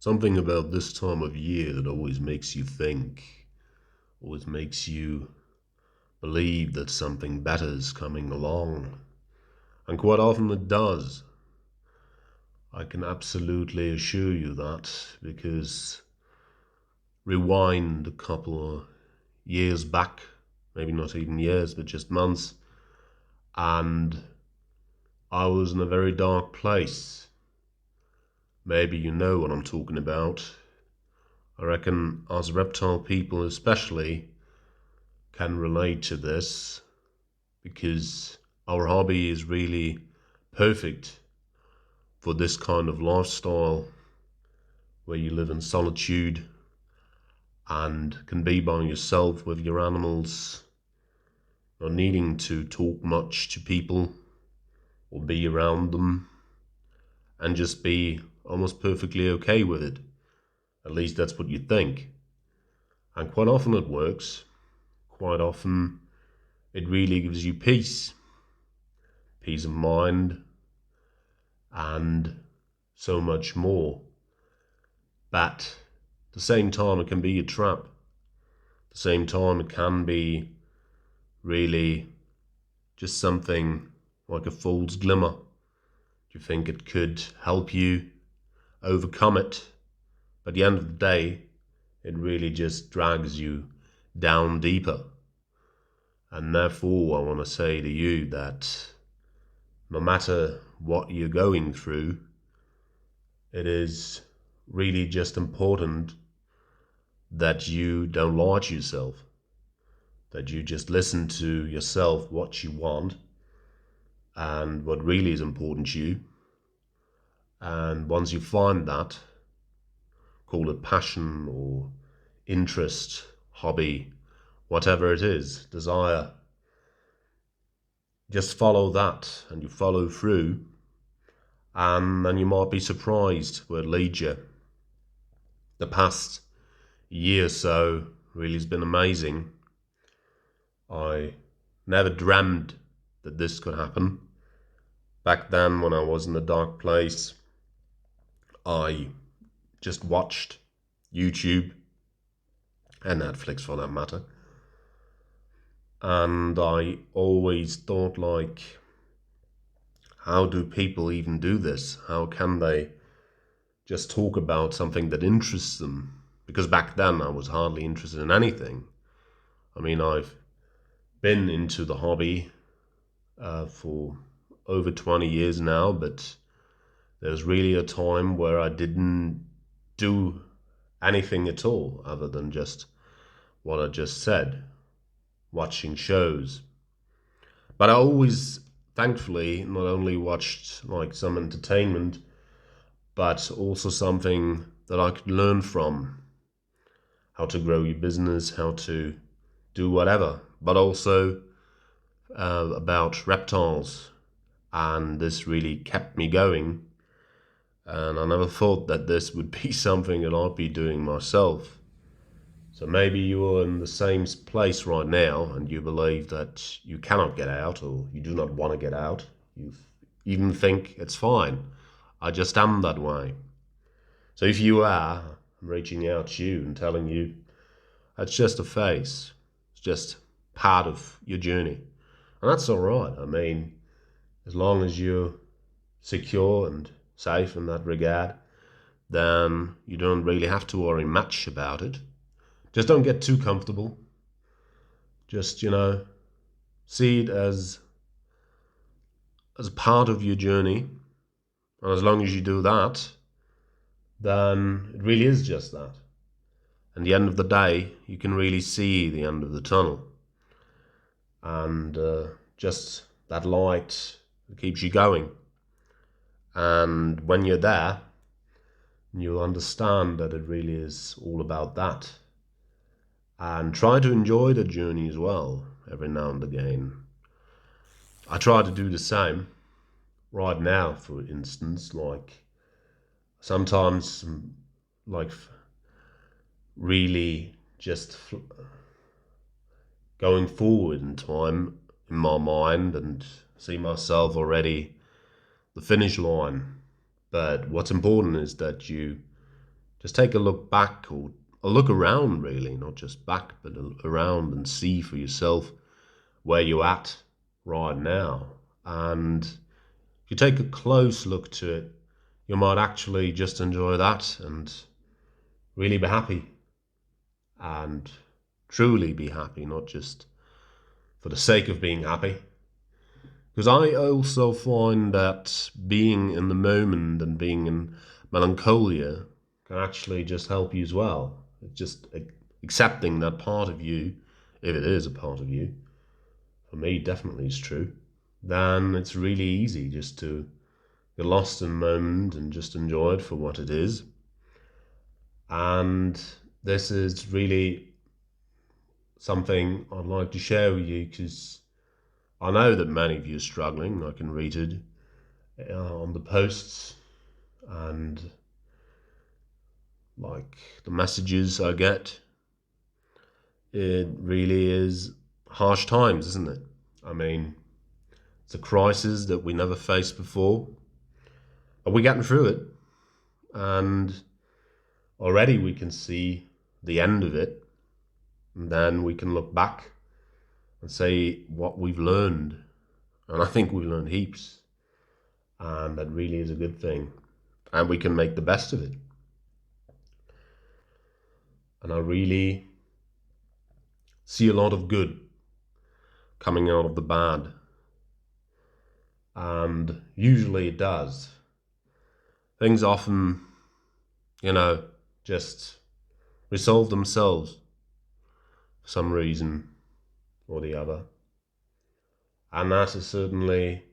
Something about this time of year that always makes you think, always makes you believe that something better is coming along. And quite often it does. I can absolutely assure you that, because rewind a couple of years back, maybe not even years, but just months, and I was in a very dark place. Maybe you know what I'm talking about. I reckon us reptile people especially can relate to this, because our hobby is really perfect for this kind of lifestyle where you live in solitude and can be by yourself with your animals, not needing to talk much to people or be around them, and just be almost perfectly okay with it. At least that's what you think. And quite often it works. Quite often it really gives you peace of mind, and so much more. But at the same time, it can be a trap. At the same time, it can be really just something like a false glimmer. You think it could help you overcome it, but at the end of the day, it really just drags you down deeper. And therefore, I want to say to you that no matter what you're going through, it is really just important that you don't lie to yourself, that you just listen to yourself, what you want, and what really is important to you. And once you find that, call it passion or interest, hobby, whatever it is, desire, just follow that, and you follow through, and then you might be surprised where it leads you. The past year or so really has been amazing. I never dreamed that this could happen. Back then, when I was in a dark place, I just watched YouTube, and Netflix for that matter, and I always thought, like, how do people even do this? How can they just talk about something that interests them? Because back then I was hardly interested in anything. I mean, I've been into the hobby for over 20 years now, but there's really a time where I didn't do anything at all other than just what I just said, watching shows. But I always, thankfully, not only watched like some entertainment, but also something that I could learn from. How to grow your business, how to do whatever, but also about reptiles. And this really kept me going. And I never thought that this would be something that I'd be doing myself. So maybe you're in the same place right now and you believe that you cannot get out, or you do not want to get out. You even think it's fine. I just am that way. So if you are, I'm reaching out to you and telling you that's just a phase. It's just part of your journey. And that's all right. I mean, as long as you're secure and safe in that regard, then you don't really have to worry much about it. Just don't get too comfortable. Just, see it as a part of your journey. And as long as you do that, then it really is just that. And the end of the day, you can really see the end of the tunnel. And just that light keeps you going. And when you're there, you'll understand that it really is all about that. And try to enjoy the journey as well, every now and again. I try to do the same right now, for instance, like sometimes, like really just going forward in time in my mind and see myself already the finish line. But what's important is that you just take a look back, or a look around really, not just back, but around, and see for yourself where you're at right now. And if you take a close look to it, you might actually just enjoy that and really be happy, and truly be happy, not just for the sake of being happy. Because I also find that being in the moment and being in melancholia can actually just help you as well. It's just accepting that part of you, if it is a part of you, for me definitely is true, then it's really easy just to get lost in the moment and just enjoy it for what it is. And this is really something I'd like to share with you, because I know that many of you are struggling. I can read it on the posts and like the messages I get. It really is harsh times, isn't it? I mean, it's a crisis that we never faced before, but we're getting through it, and already we can see the end of it, and then we can look back and say what we've learned. And I think we've learned heaps, and that really is a good thing, and we can make the best of it. And I really see a lot of good coming out of the bad, and usually it does. Things often, just resolve themselves for some reason or the other. And that is certainly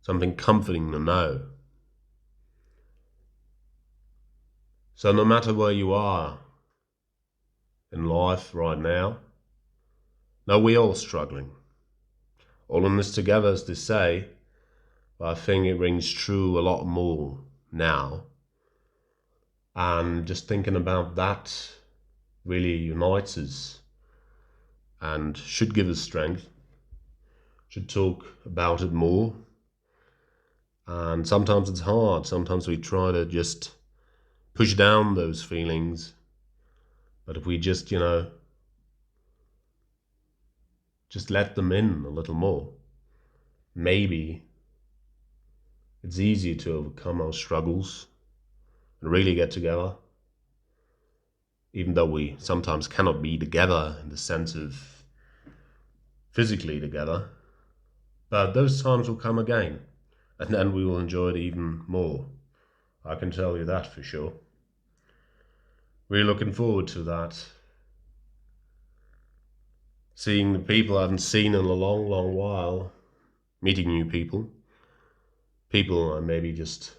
something comforting to know. So no matter where you are in life right now, no, we're all struggling. All in this together, as they say, but I think it rings true a lot more now. And just thinking about that really unites us and should give us strength, should talk about it more. And sometimes it's hard. Sometimes we try to just push down those feelings. But if we just, just let them in a little more, maybe it's easier to overcome our struggles and really get together. Even though we sometimes cannot be together in the sense of physically together. But those times will come again, and then we will enjoy it even more. I can tell you that for sure. Really looking forward to that. Seeing the people I haven't seen in a long, long while, meeting new people, people I maybe just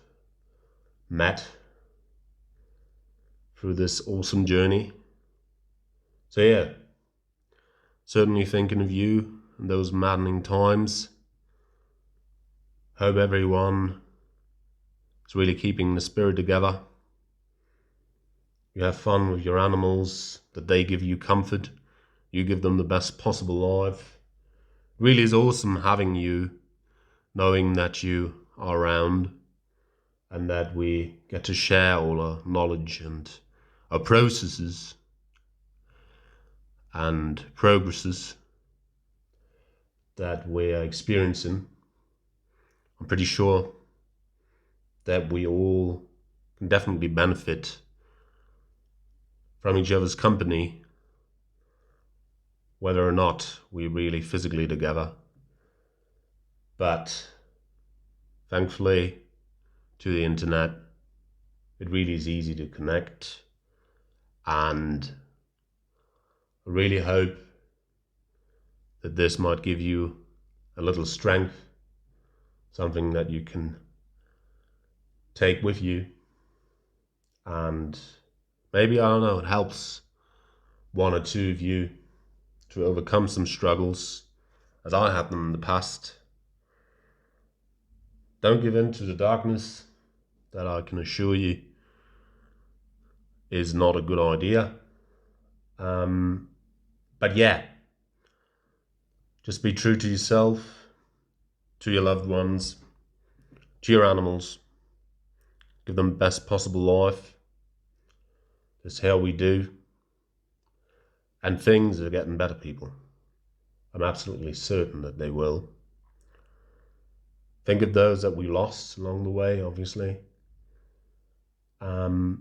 met through this awesome journey. So yeah, certainly thinking of you in those maddening times. Hope everyone is really keeping the spirit together. You have fun with your animals, that they give you comfort. You give them the best possible life. It really is awesome having you, knowing that you are around and that we get to share all our knowledge and our processes and progresses that we are experiencing. I'm pretty sure that we all can definitely benefit from each other's company, whether or not we're really physically together. But thankfully, to the internet, it really is easy to connect, and I really hope that this might give you a little strength, something that you can take with you, and maybe, I don't know, it helps one or two of you to overcome some struggles as I had them in the past. Don't give in to the darkness, that I can assure you is not a good idea. But yeah, just be true to yourself, to your loved ones, to your animals. give them the best possible life. That's how we do. And things are getting better, people. I'm absolutely certain that they will. Think of those that we lost along the way, obviously. They're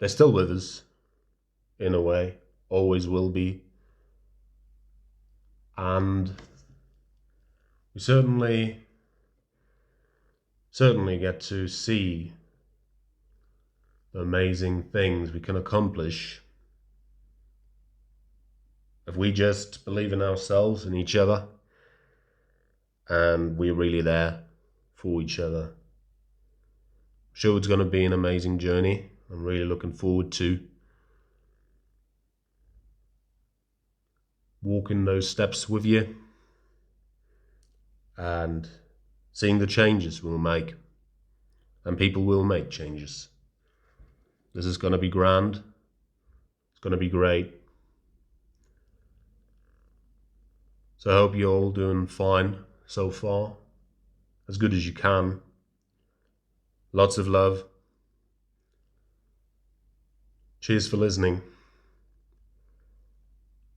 still with us, in a way, always will be. And we certainly get to see the amazing things we can accomplish if we just believe in ourselves and each other, and we're really there for each other. I'm sure it's going to be an amazing journey. I'm really looking forward to walking those steps with you and seeing the changes we'll make. And people will make changes. This is going to be grand. It's going to be great. So I hope you're all doing fine so far, as good as you can. Lots of love. Cheers for listening.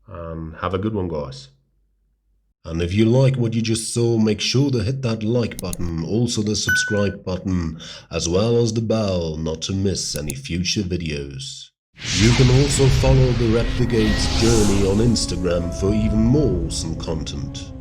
And have a good one, guys. And if you like what you just saw, make sure to hit that like button, also the subscribe button, as well as the bell, not to miss any future videos. You can also follow the Reptigade's journey on Instagram for even more awesome content.